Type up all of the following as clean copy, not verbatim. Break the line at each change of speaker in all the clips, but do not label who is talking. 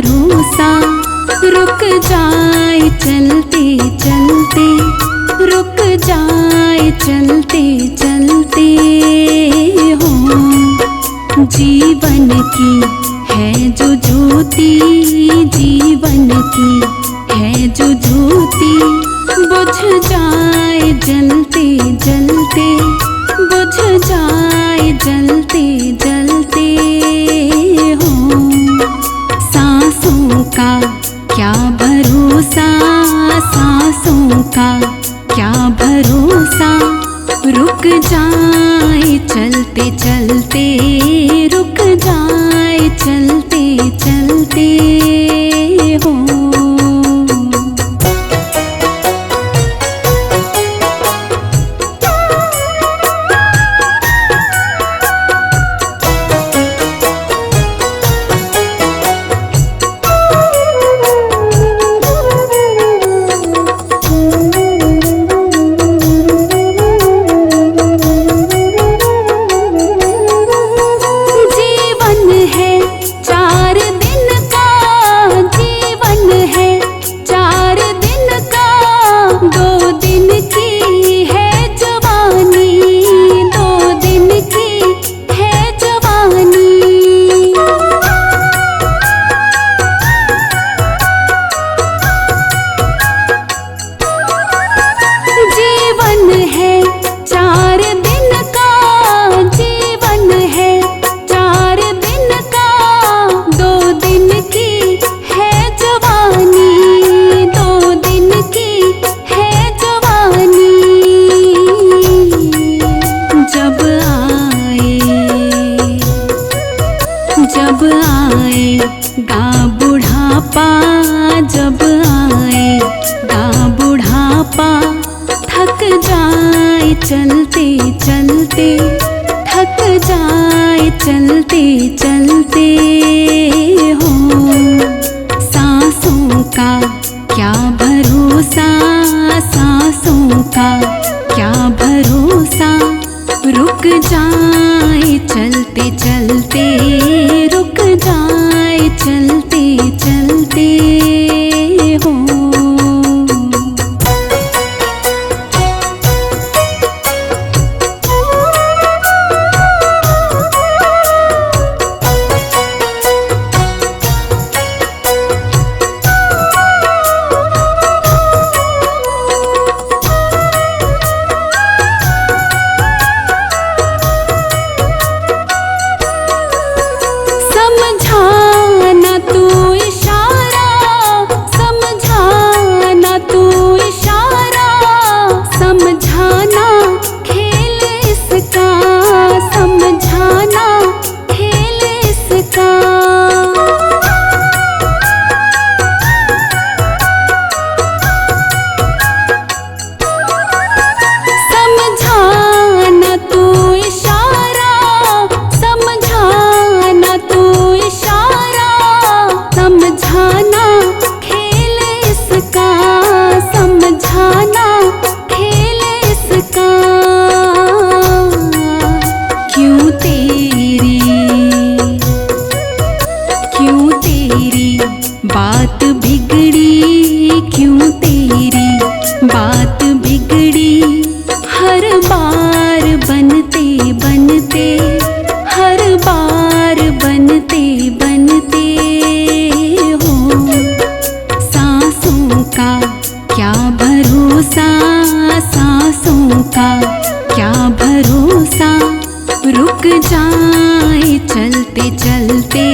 भरोसा रुक जाए चलते चलते, रुक जाए चलते चलते हो। जीवन की है जो ज्योति, जीवन की है जो ज्योति, बुझ जाए जलते जलते, बुझ जाए जलते जलते हो। सांसों का क्या भरोसा, सांसों का क्या भरोसा, रुक जाए चलते चलते, रुक जाए चलते चलते हो। आएगा बुढ़ापा, जब आएगा बुढ़ापा, थक जाए चलते चलते, थक जाए चलते चलते हो। सांसों का क्या भरोसा, सांसों का क्या भरोसा, रुक जाए चलते चलते, रुक जाए चलते चलते हो। समझाना तू इशारा, समझाना तू इशारा, समझाना खेल इसका, समझाना खेल इसका। समझाना तू इशारा, समझाना तू इशारा, समझाना खेल इसका, समझाना खेल इसका। क्यों तेरी, क्यों तेरी बात बिगड़ी, क्यों तेरी बात बिगड़ी, हर बार बनते बनते, हर बार बनते बनते हो। सांसों का क्या भरोसा, सांसों का क्या भरोसा, रुक जाए चलते चलते,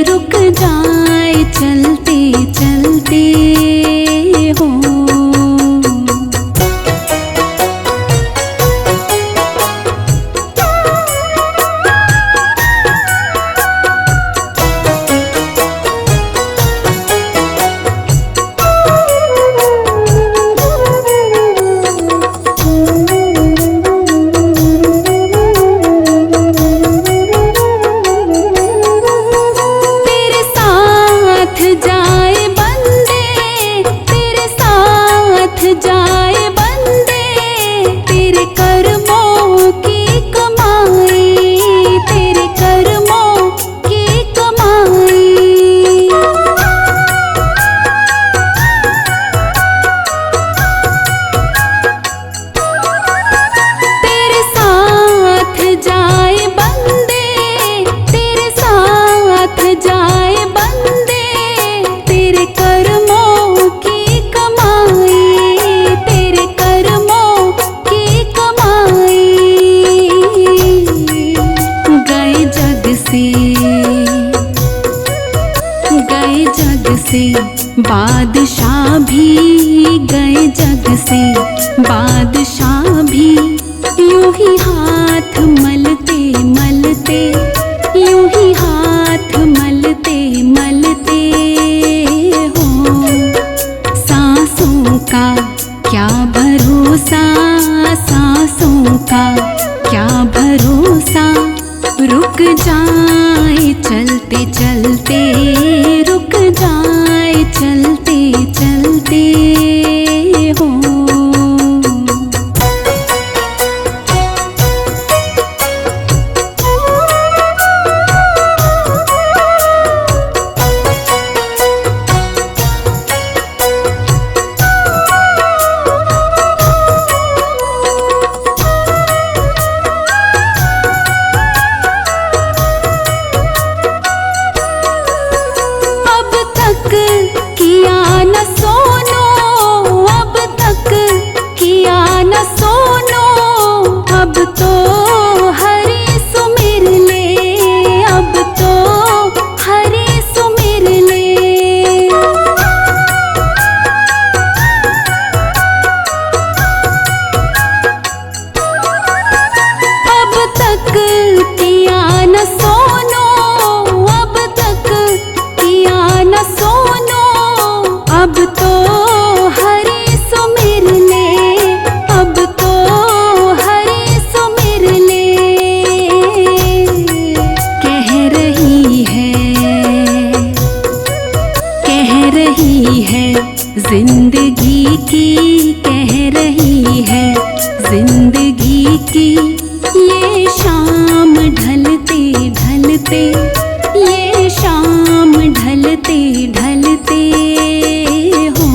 रुक जाए चलते चलते हो। तेरे साथ जग से, बादशाह भी गए जग से, बादशाह भी यूं ही हाथ मलते मलते, यूं ही हाथ मलते मलते हो। सांसों का क्या भरोसा, सांसों का क्या भरोसा, रुक जाए चलते चलते, रुक जाए चलते चलते हो। अब तो हरि सुमिर ले, अब तो हरि सुमिर ले। कह रही है जिंदगी की, कह रही है जिंदगी की, ये शाम ढलते ढलते, ये शाम ढलते ढलते हो।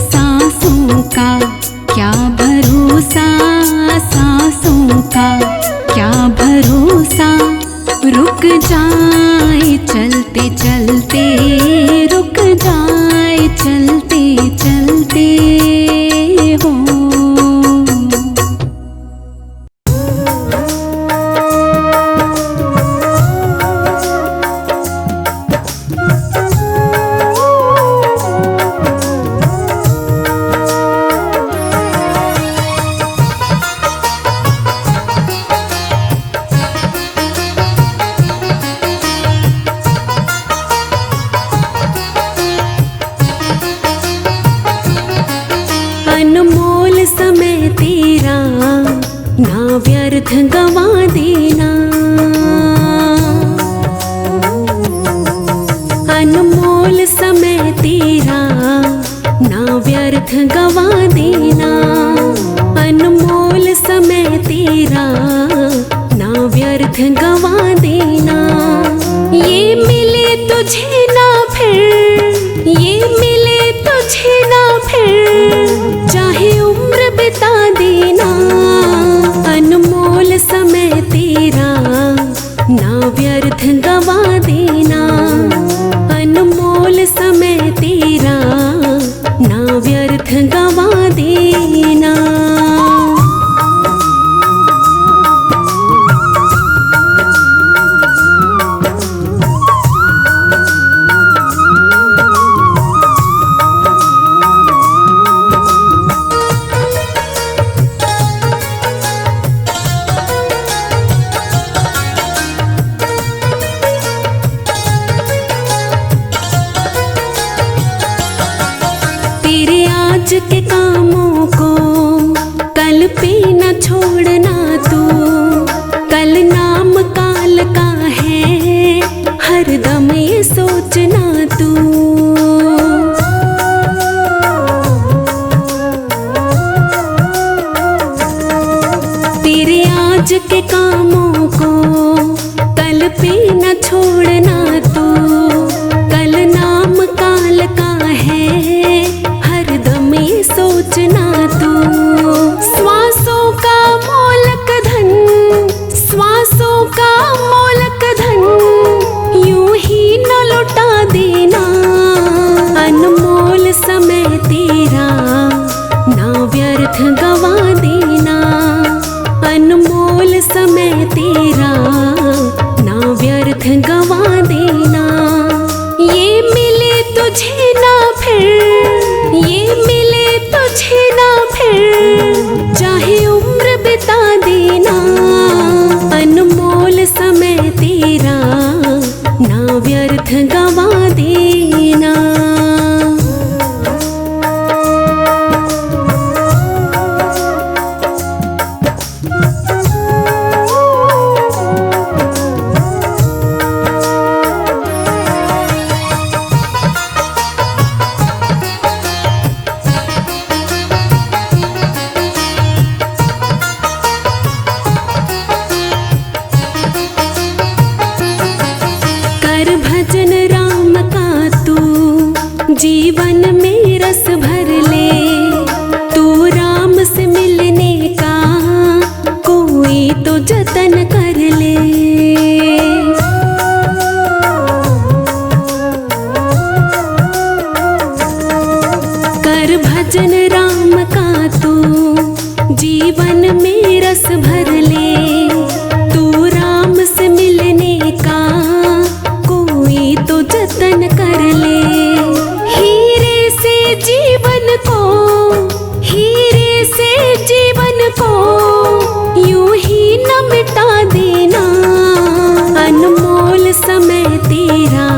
सांसों का क्या भरोसा, सांसों का क्या भरोसा, रुक जाए चलते चलते, रुक जाए चलते चलते हो। अनमोल समय तेरा ना व्यर्थ गवा देना, अनमोल समय तेरा ना व्यर्थ गवा देना, अनमोल समय तेरा ना व्यर्थ गवा देना। ये मिले तुझे ना फिर, ये मिले तुझे ना फिर, चाहे उम्र बिता देना। अनमोल समय तेरा ना व्यर्थ गवा देना, अनमोल समय तेरा ना व्यर्थ गवा देना। तेरे आज के कामों को कल पे न छोड़ना तू, कल नाम काल का है हरदम ये सोचना तू। तेरे आज के कामों को कल पे न छोड़ना तू, कल नाम काल का है हरदम ये सोचना तू। श्वासों का मोलक धन, श्वासों का मोलक धन, यूं ही न लुटा दे देना। भजन राम का तू जीवन में रस भर ले, तू राम से मिलने का कोई तो जतन कर ले। कर भजन राम का तू जीवन में रस भर ले, तू राम से मिलने का तो जतन कर ले। हीरे से जीवन को, हीरे से जीवन को यूं ही न मिटा देना। अनमोल समय तेरा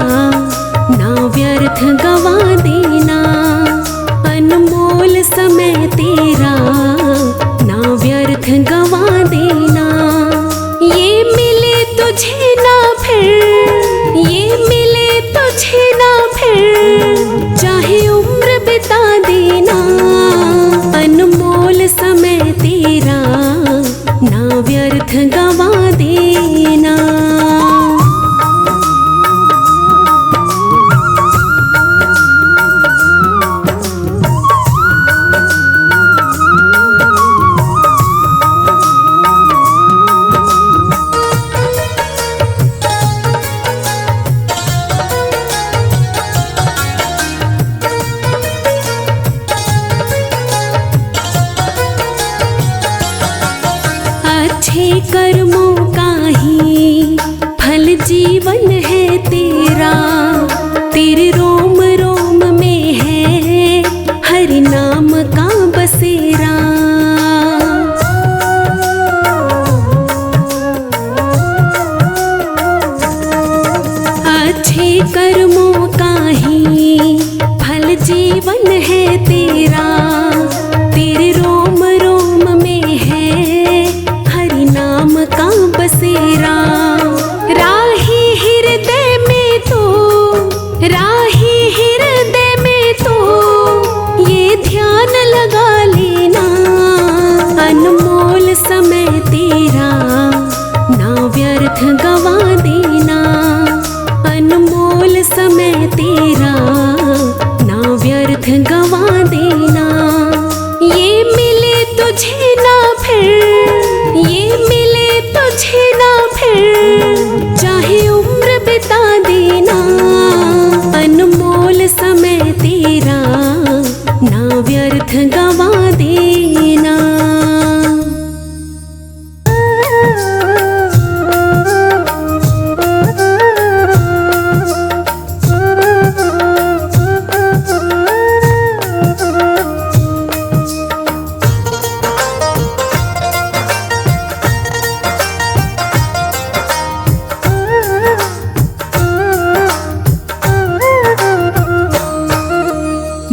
ना व्यर्थ गवा देना। अनमोल समय तेरा ना व्यर्थ गवा देना। ये मिले तुझे ना फिर, ये मिले तुझे ना फिर, चाहे उम्र बिता देना। अनमोल समय तेरा ना व्यर्थ गवा देना। अच्छे कर्मों का ही फल जीवन है तेरा। तेरे रोम रोम में है हरि नाम का बसेरा। अच्छे कर्मों का ही फल जीवन है तेरा। तेरे रोम रोम में है नाम का बसेरा। राही हृदय में तो, राही हृदय में तो ये ध्यान लगा लेना। अनमोल समय तेरा ना व्यर्थ गवा देना। अनमोल समय तेरा ना व्यर्थ गवा देना। ये मिले तुझे ना फिर, ये मिले तुझे ना फिर, चाहे उम्र बिता देना। अनमोल समय तेरा ना व्यर्थ गवा देना।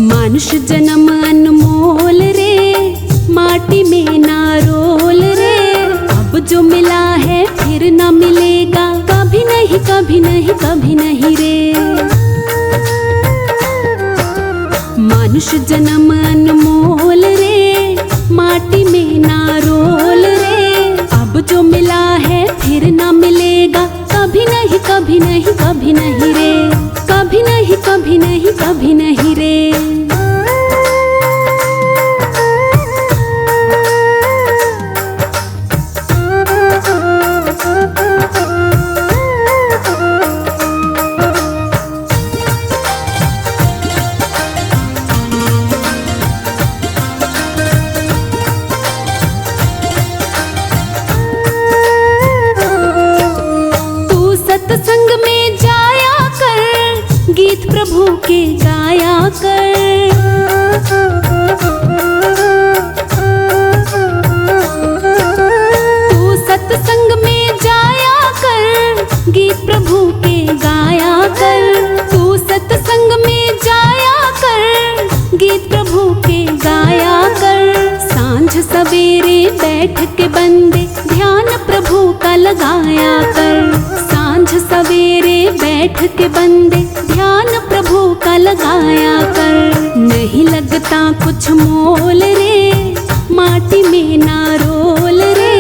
मनुष्य जन्म अनमोल रे, माटी में ना रोल रे। अब जो मिला है फिर ना मिलेगा, कभी नहीं कभी नहीं कभी नहीं रे। मनुष्य जन्म अनमोल रे, माटी में ना रोल रे। अब जो मिला है फिर ना मिलेगा, कभी नहीं कभी नहीं कभी नहीं रे। कभी नहीं कभी नहीं कभी नहीं रे। सत्संग में जाया कर, गीत प्रभु के गाया कर। तू सत्संग में जाया कर, गीत प्रभु के गाया कर। तू सवेरे बैठ के बंदे ध्यान प्रभु का लगाया कर। सांझ सवेरे बैठ के बंदे ध्यान प्रभु का लगाया कर। नहीं लगता कुछ मोल रे, माटी में ना रोल रे।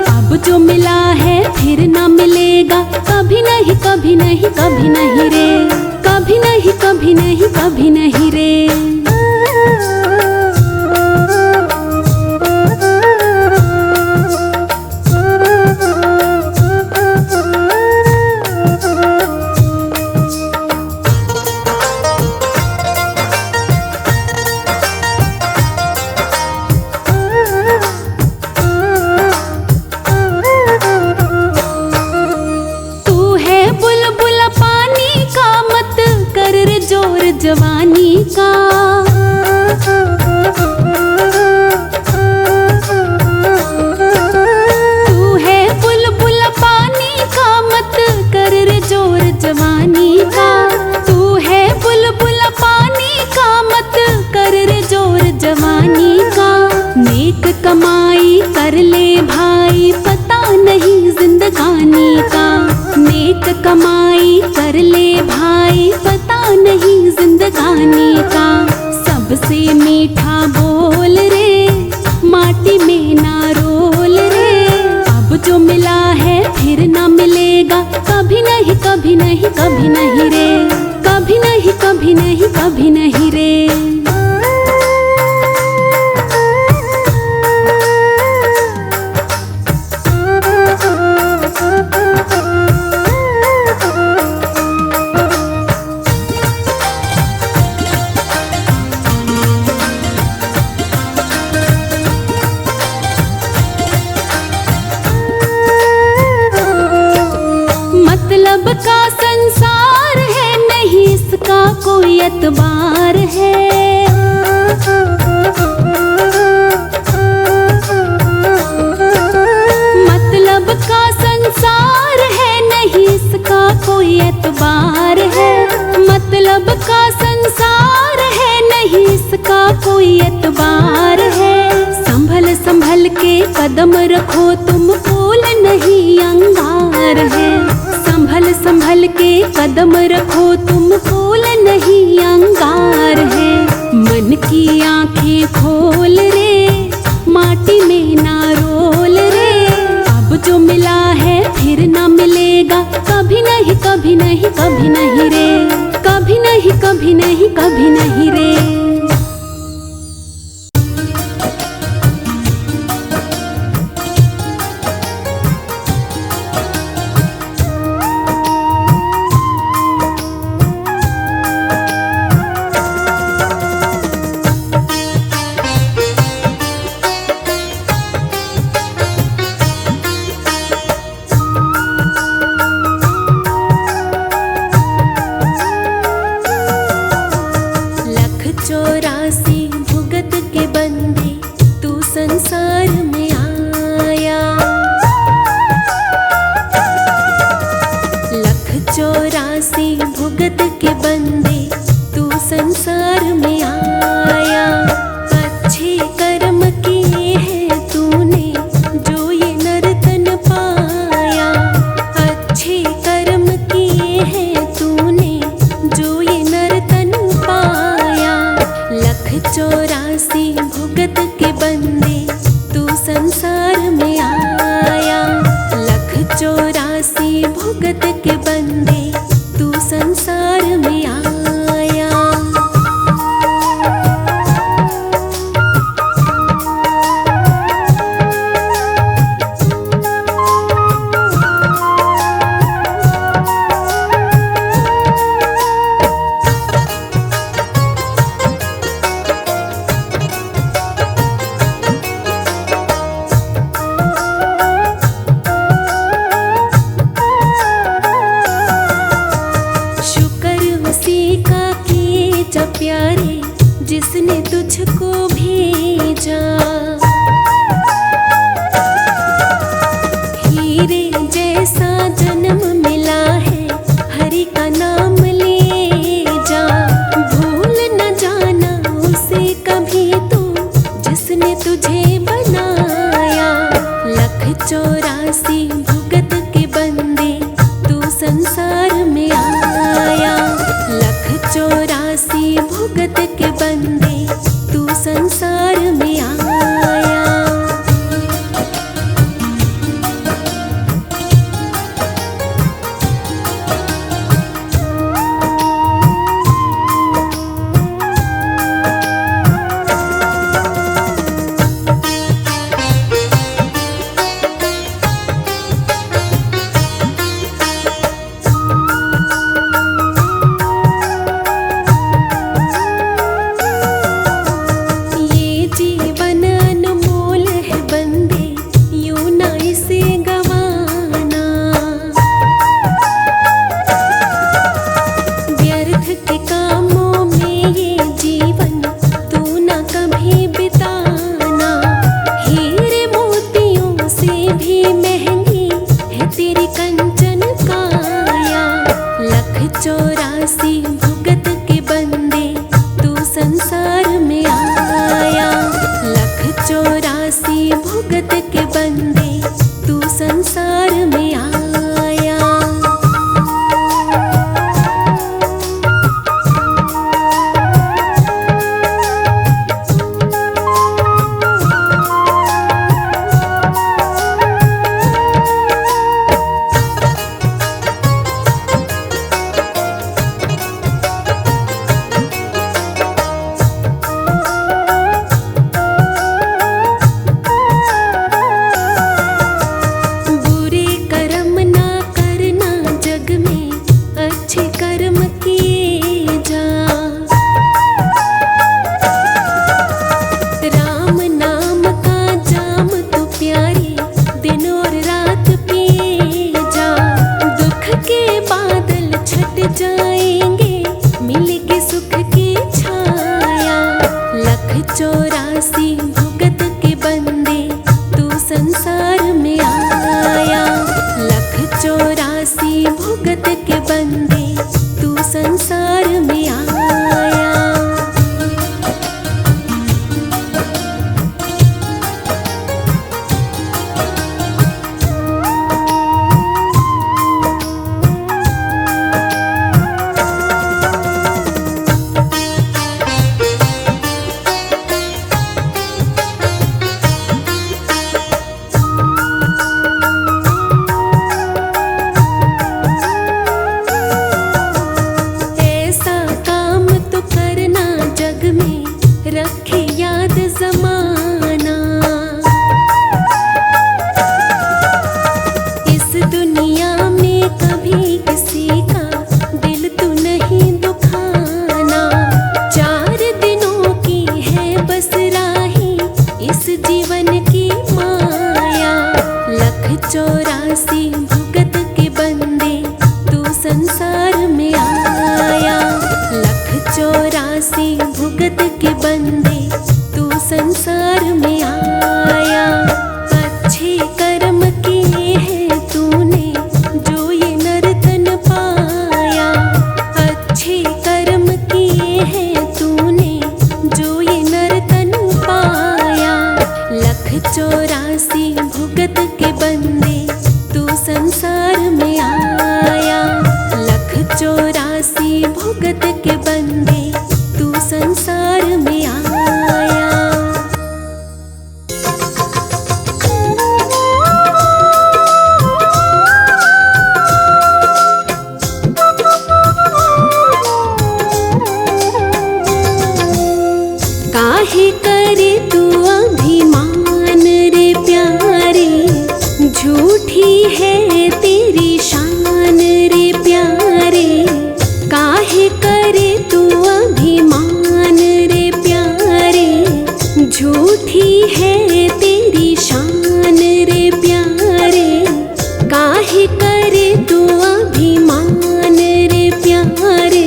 अब जो मिला है फिर ना मिलेगा, कभी नहीं कभी नहीं कभी नहीं रे, कभी नहीं कभी नहीं कभी नहीं रे। जवानी का तू है बुलबुल पानी का, मत कर रे जोर जवानी का। तू है बुलबुल पानी का, मत कर रे जोर जवानी का। नेक कमाई कर ले भाई, पता नहीं जिंदगानी का। नेक कमाई कर ले भाई, पता नहीं जिंदगानी का। सबसे मीठा बोल रे, माटी में ना रोल रे। अब जो मिला है फिर ना मिलेगा, कभी नहीं कभी नहीं कभी नहीं रे, कभी नहीं कभी नहीं कभी नहीं रे। मतलब का संसार है, नहीं इसका कोई एतबार है। मतलब का संसार है, नहीं इसका कोई एतबार है। मतलब का संसार है, नहीं इसका कोई एतबार है। संभल संभल के कदम रखो तुम, फूल नहीं अंगार है। संभल संभल के कदम रखो तुम, फूल नहीं अंगार है। मन की आंखें खोल रे, माटी में ना रोल रे। अब जो मिला है फिर ना मिलेगा, कभी नहीं कभी नहीं कभी नहीं रे, कभी नहीं कभी नहीं कभी नहीं रे। जिसने तुझको भेजा, हीरे जैसा जन्म मिला है, हरि का नाम ले जा। भूल न जाना उसे कभी तू, जिसने तुझे बना चौरासी भुगत के बंदे तू संसार में आया। चौरासी भुगत के बंदे तू संसार में आया। लख चौरासी भुगत के बंदे तू संसार में आया। चौरासी भुगत के बंदे तू संसार में आया। लख चौरासी भुगत के बंदे तू संसार में आया। रखे याद ज़माना, इस दुनिया में कभी किसी का दिल तू नहीं दुखाना। 4 दिनों की है बस राही इस जीवन की माया। लख चौरासी भुगत के बंदे तू संसार में आया। लख चौरासी भुगत के बंदे तू संसार में आया। अच्छे कर्म किए हैं तूने जो ये नर्तन पाया। अच्छे कर्म किए हैं तूने जो ये नर्तन पाया। लख चौरासी भुगत के बंदे तू संसार में आया। लख चौरासी भुगत के बंदे तू संसार में आया। काहे करे तू अभिमान रे प्यारे, झूठी है तेरी शान रे प्यारे। काहे करे तू अभिमान रे प्यारे, झूठी है तेरी शान रे प्यारे। काहे करे तू अभिमान रे प्यारे।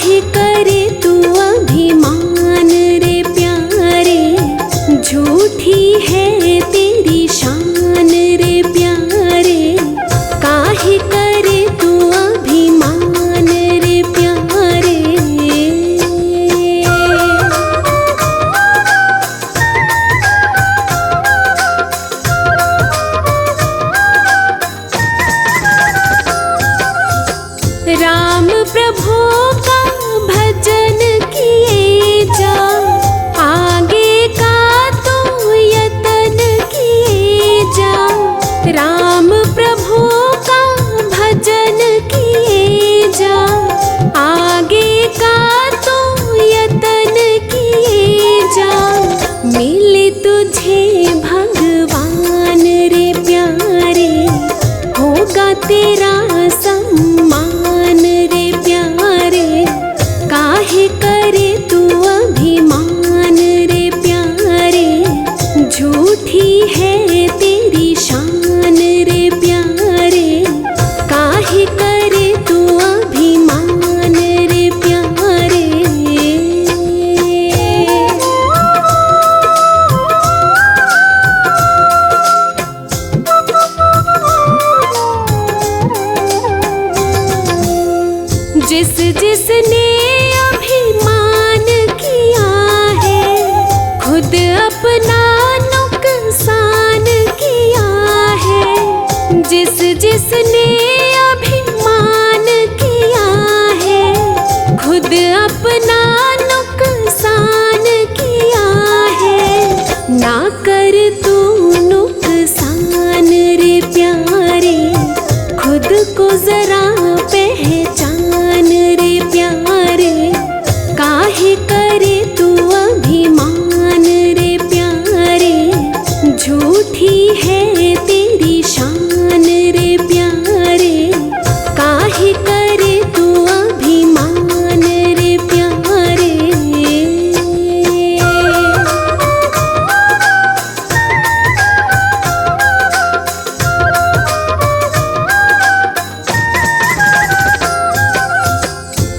काहे करे तू अभिमान रे प्यारे, झूठी है तेरी शान रे प्यारे, काहे करे तू अभिमान रे प्यारे। राम प्रभु का भजन किए जा, आगे का तो यतन किए जा। राम प्रभु का भजन किए जा, आगे का तो यतन किए जा। मिले तुझे भगवान रे प्यारे, होगा तेरा सम्मान रे प्यारे, काहे करे तू अभिमान रे प्यारे, झूठी है तेरी शान रे प्यारे, काहे करे तू अभिमान रे प्यारे। जिस जिसने अभिमान किया है, खुद अपना नुकसान किया है। जिस जिसने अभिमान किया है, खुद अपना नुकसान किया है। ना कर तू नुकसान रे प्यारे, खुद को जरा पहचान रे प्यारे, काहे करे तू अभिमान रे प्यारे, झूठी है तेरी शान रे प्यारे, काहे करे तू अभिमान रे प्यारे।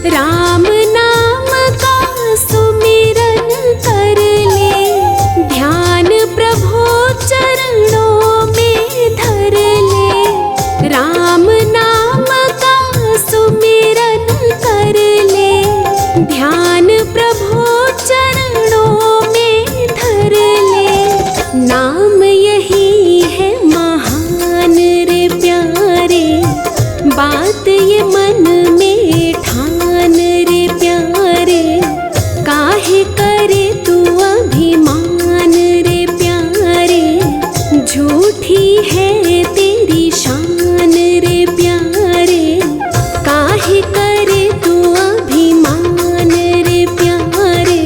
राम नाम का सुमिरन कर ले, ध्यान प्रभु चरणों में धर ले। राम नाम का सुमिरन कर ले, ध्यान प्रभु चरणों में धर ले। नाम यही है महान रे प्यारे, बात ये मन में ठान रे प्यारे, काहे करे तू अभिमान रे प्यारे, झूठी है तेरी शान रे प्यारे, काहे करे तू अभिमान रे प्यारे।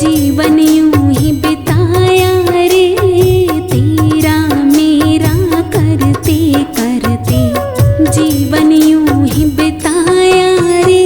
जीवन यूं ही बिताया रे, तेरा मेरा करते करते जीवन यूं ही बिताया रे।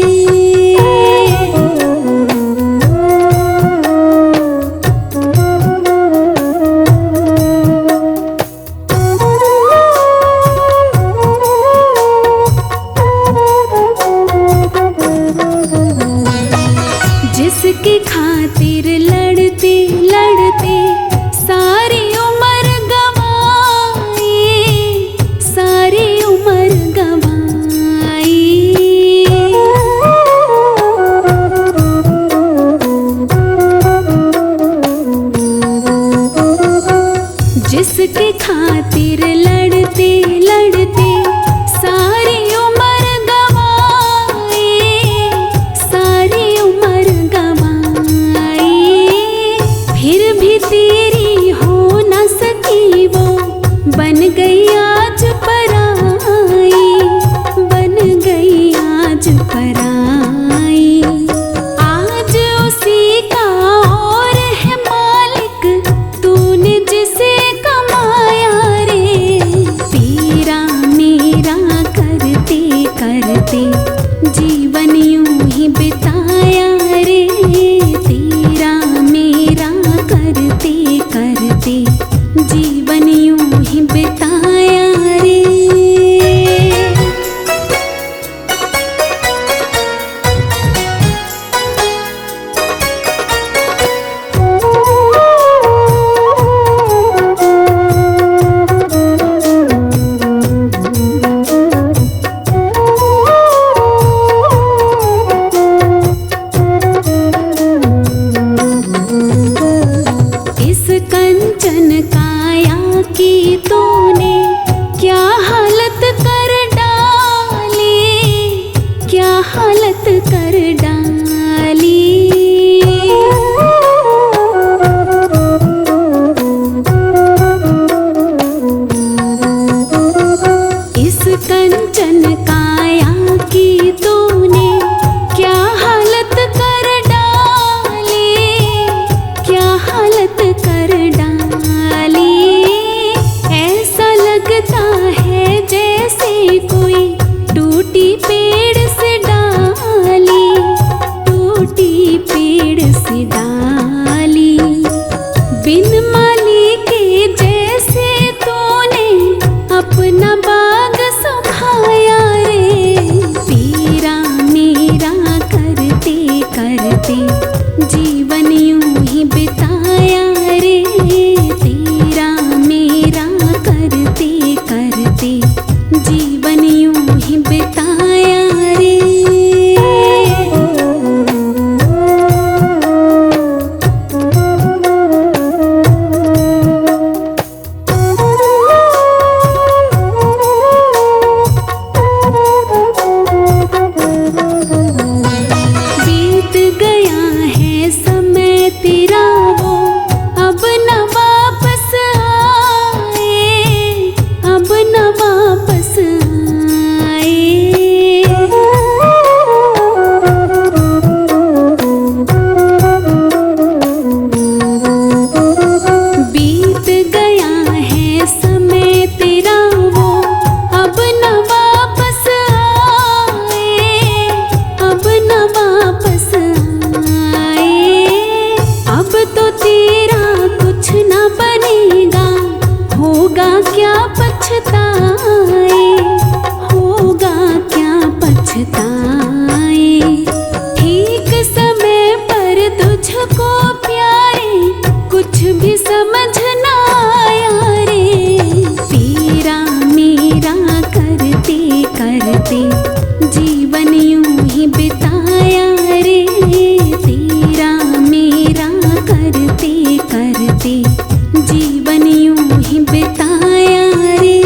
जिसके खातिर लड़ते लड़ते सारी उम्र गवाई, सारी उम्र गवाई। जिसके खातिर लड़ते लड़ते सारी उम्र गवाई, सारी उम्र गवाई। फिर भी तेरी हो न सकी वो, बन गई आज पराई, बन गई आज पराई। आज उसी का और है मालिक, तूने जिसे कमाया रे, तेरा मेरा करते करते जीवन यूं ही बिताया रे, तेरा मेरा करते करते जीवन यूं ही बिताया रे। इस कंचन काया की तूने क्या हालत कर डाली, क्या हालत कर डाली। इस कंचन काया की तूने क्या हालत कर डाली, क्या हालत कर डाली। ऐसा लगता है जैसे कोई टूटी पेड़ से डाली, टूटी पेड़ से डाली। बिन माली के जैसे तूने अपना बाग सुखाया रे, तेरा मेरा करते करते जीवन यूं ही बिताया रे, तेरा मेरा करते करते जीवन यूं ही बिताया रे। बीत गया है समय तेरा वो, अब न वापस आए, अब न वापस आए। बीत गया है समय तेरा वो, अब न वापस आए, अब न वापस आए। अब तो तेरा कुछ न बनेगा, होगा क्या पछताए, होगा क्या पछताए। ठीक समय पर तुझको प्यारे कुछ भी समझ न आया रे, तेरा मेरा करते करते जीवन यूं ही बिताया रे, तेरा मेरा करते करते जीवन यूं ही बिताया रे।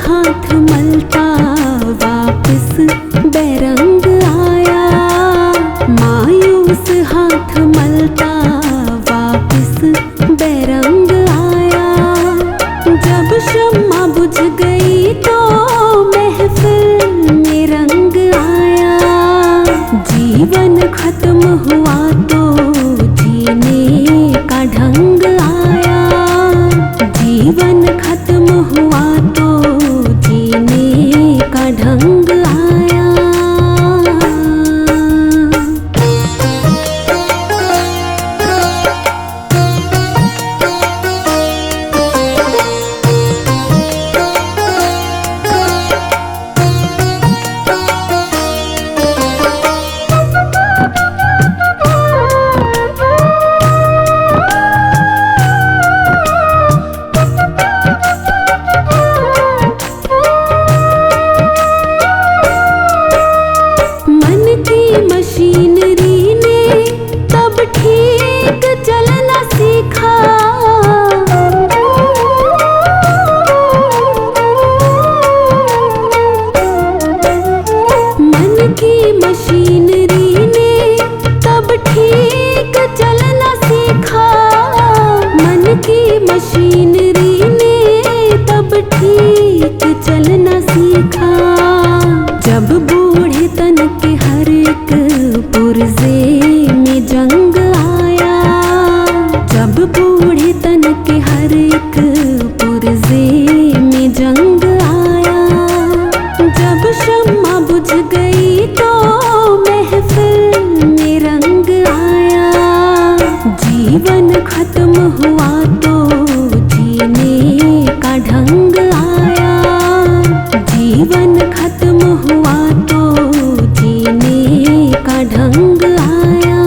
हाथ मलता वापस बेरंग आया, मायूस हाथ मलता वापस बेरंग आया। जब शम्मा बुझ गई तो महफिल में रंग आया, जीवन खत्म हुआ तो जीने का ढंग आया, जीवन खत्म हुआ तो जीने का ढंग आया। मशीनरी ने तब ठीक चलना सीखा, मन की मशीनरी ने तब ठीक चलना सीखा, मन की मशीनरी ने तब ठीक चलना सीखा। जब बूढ़े तन के हर एक पुर्जे में जंग आया, जब बूढ़े तन के हर एक पुर्जे में जंग आया, जब शम्मा बुझ गई तो महफिल में रंग आया, जीवन खत्म हुआ तो जीने का ढंग आया, जीवन खत्म हुआ तो जीने का ढंग आया।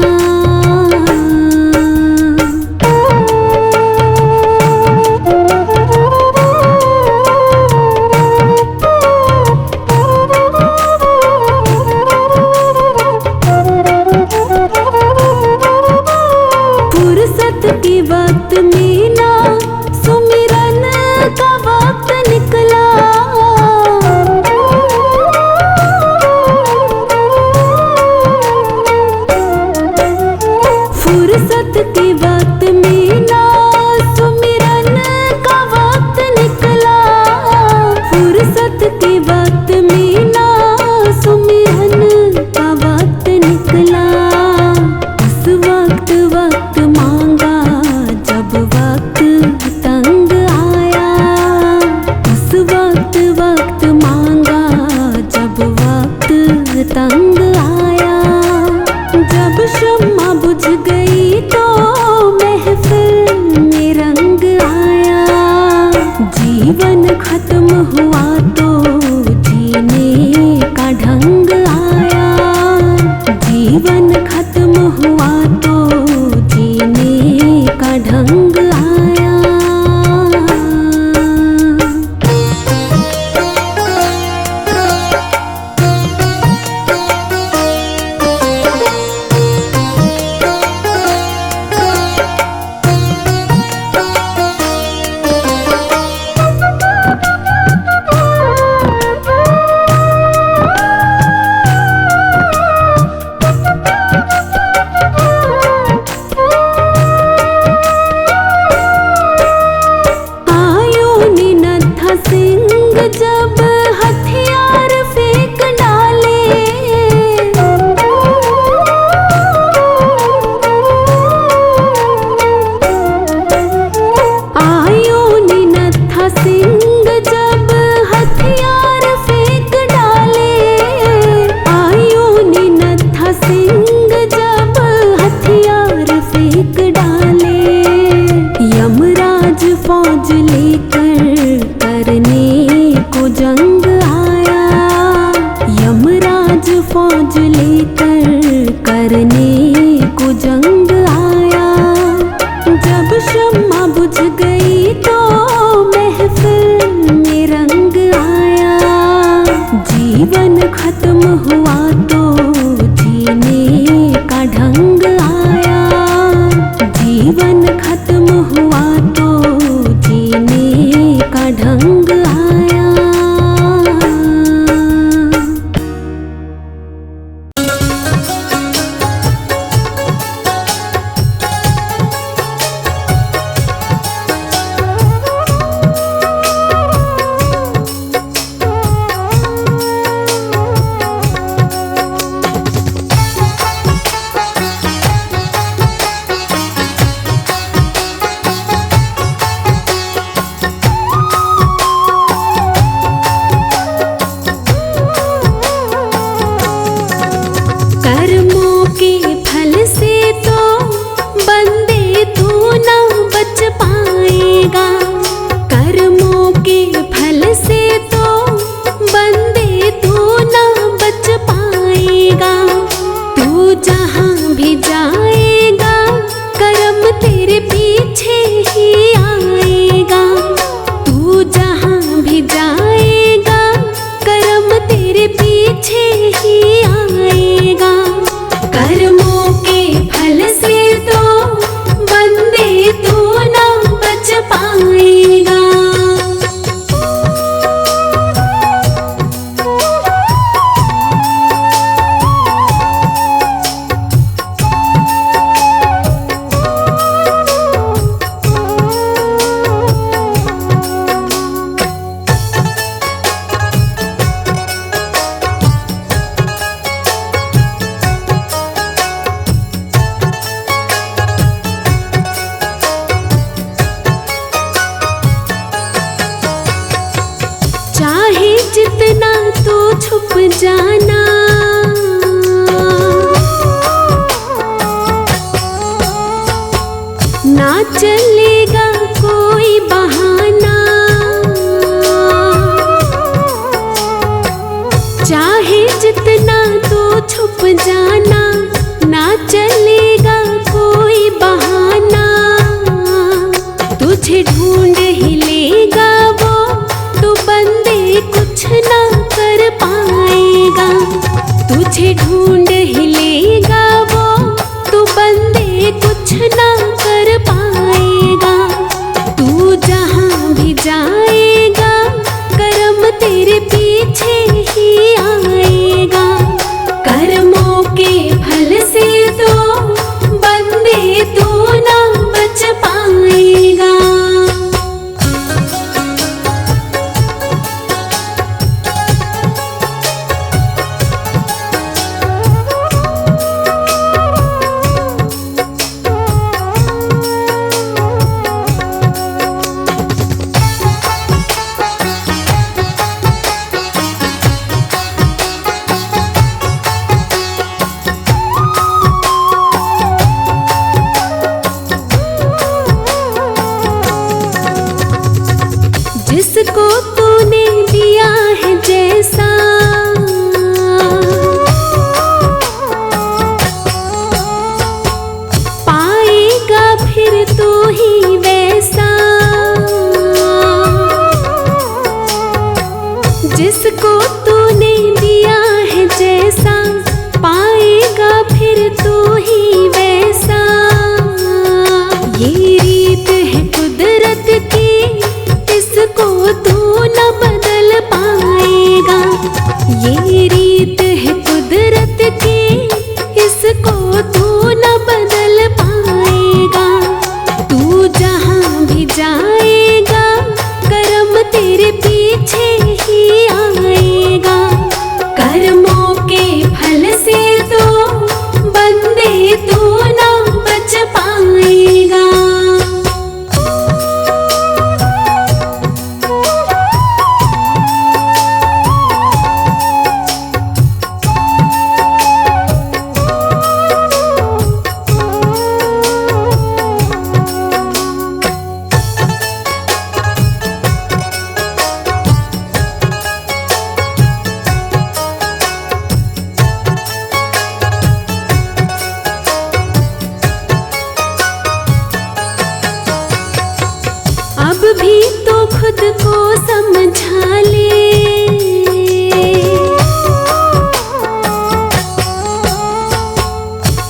फुर्सत के वक्त में ना सुमिरन का वक्त निकला, फुर्सत के वक्त में ना सुमिरन का वक्त निकला, फुर्सत के वक्त में ना सुमिरन का वक्त निकला। उस वक्त वक्त मांगा जब वक्त तंग आया, उस वक्त वक्त मांगा जब वक्त तंग आया, जब शम्मा बुझ गई तो महफिल में रंग आया, जीवन खत्म हुआ तो जीने का ढंग आया, जीवन खत्म हुआ तो जीने का ढंग आया। जब हथियार फेंक डाले, आयो ने नत्था सिंह जब हथियार फेंक डाले, आयो ने नत्था सिंह जब हथियार फेंक डाले, यमराज फौज लेकर करने को जंग आया, यमराज फौज लेकर करने को जंग आया, जब शम्मा बुझ गई तो महफिल में रंग आया, जीवन खत्म हुआ तो जीने का ढंग आया, जीवन खत्म हुआ तो जीने का ढंग आया। जाना। ना चलेगा कोई बहाना, चाहे जितना तो छुप जाना। ना चलेगा कोई बहाना, तुझे ढूंढ ही लेगा वो, तो बंदे कुछ ना कर पाएगा। तुझे ढूंढ ही लेगा वो, तो बंदे कुछ ना कर पाएगा। तू जहाँ भी जाएगा कर्म तेरे पीछे ही आएगा। कर्मों के फल से तो बंदे तू ना बच पाएगा। जिसको तूने दिया है जैसा, पाएगा फिर तू ही वैसा। जिसको तूने दिया है जैसा, पाएगा फिर तू ही वैसा। ये रीत है कुदरत की, इसको तू न बदल पाएगा। ये रीत है कुदरत की, इसको तू न बदल पाएगा। तू जहाँ भी जाएगा कर्म तेरे पीछे ही आएगा। कर्मों के फल से तो बंदे तू न बच पाएगा। अब भी तो खुद को समझा ले,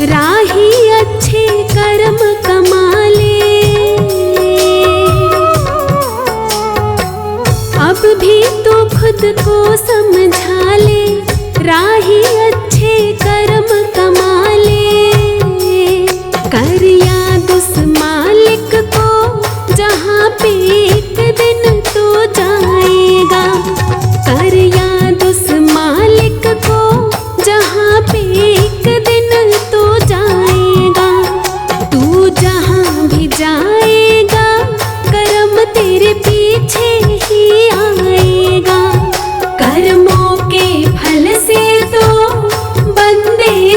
राही अच्छे कर्म कमा ले। अब भी तो खुद को समझा ले, राही अच्छे कर्म कमा ले। कर याद उस मालिक को जहाँ पे एक दिन तो जाएगा। कर याद उस मालिक को जहाँ पे एक दिन तो जाएगा। तू जहाँ भी जाएगा कर्म तेरे पीछे ही आएगा। कर्मों के फल से तो बंदे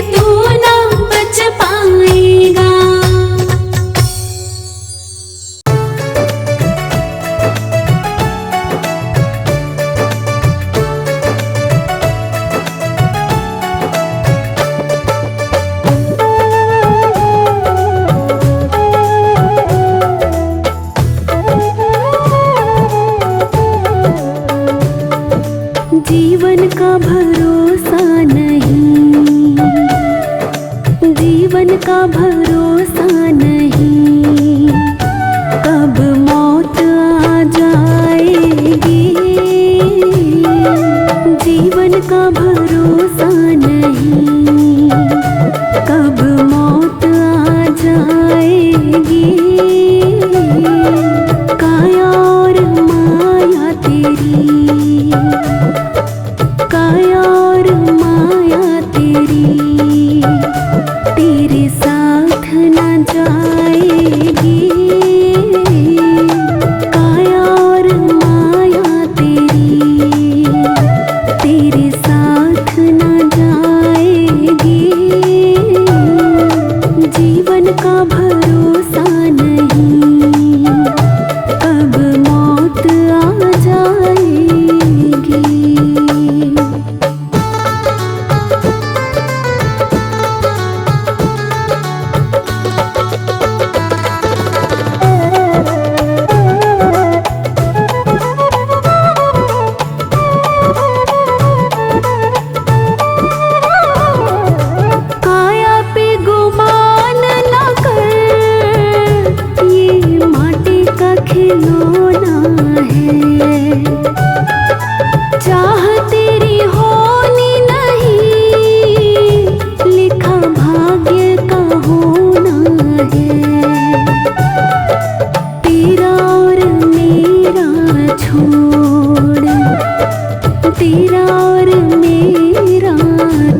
तेरा और मेरा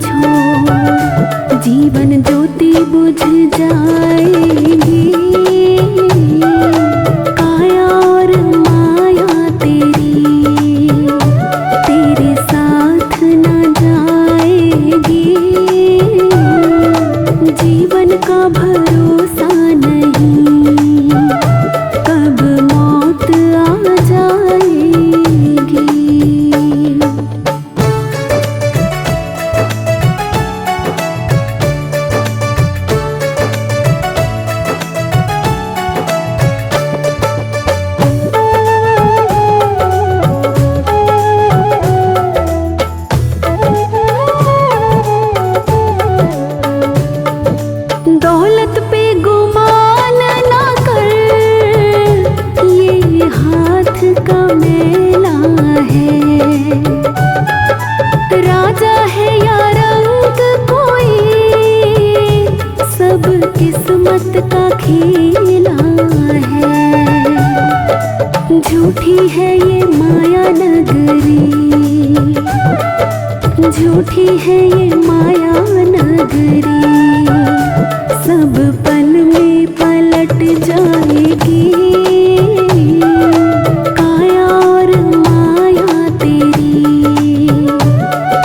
छोड़ जीवन ज्योति बुझ जाएगी। काया और माया तेरे साथ न जाएगी। जीवन का भरोसा नहीं, कब मौत आ जाएगी। दौलत पे गुमान ना कर, ये हाथ का मेला है। राजा है या रंग कोई, सब किस्मत का खेला है। झूठी है ये माया नगरी, झूठी है ये माया नगरी। सब पल में पलट जाएगी। काया और माया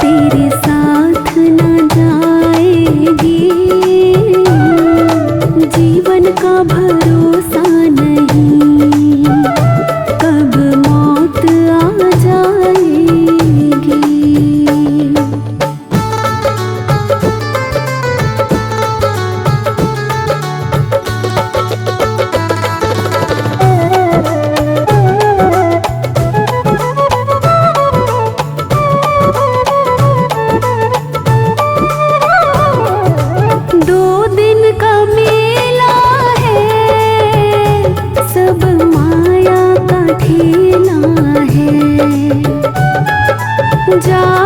तेरे साथ न जाएगी। जीवन का भरोसा नहीं, कब मौत आ जाएगी। जा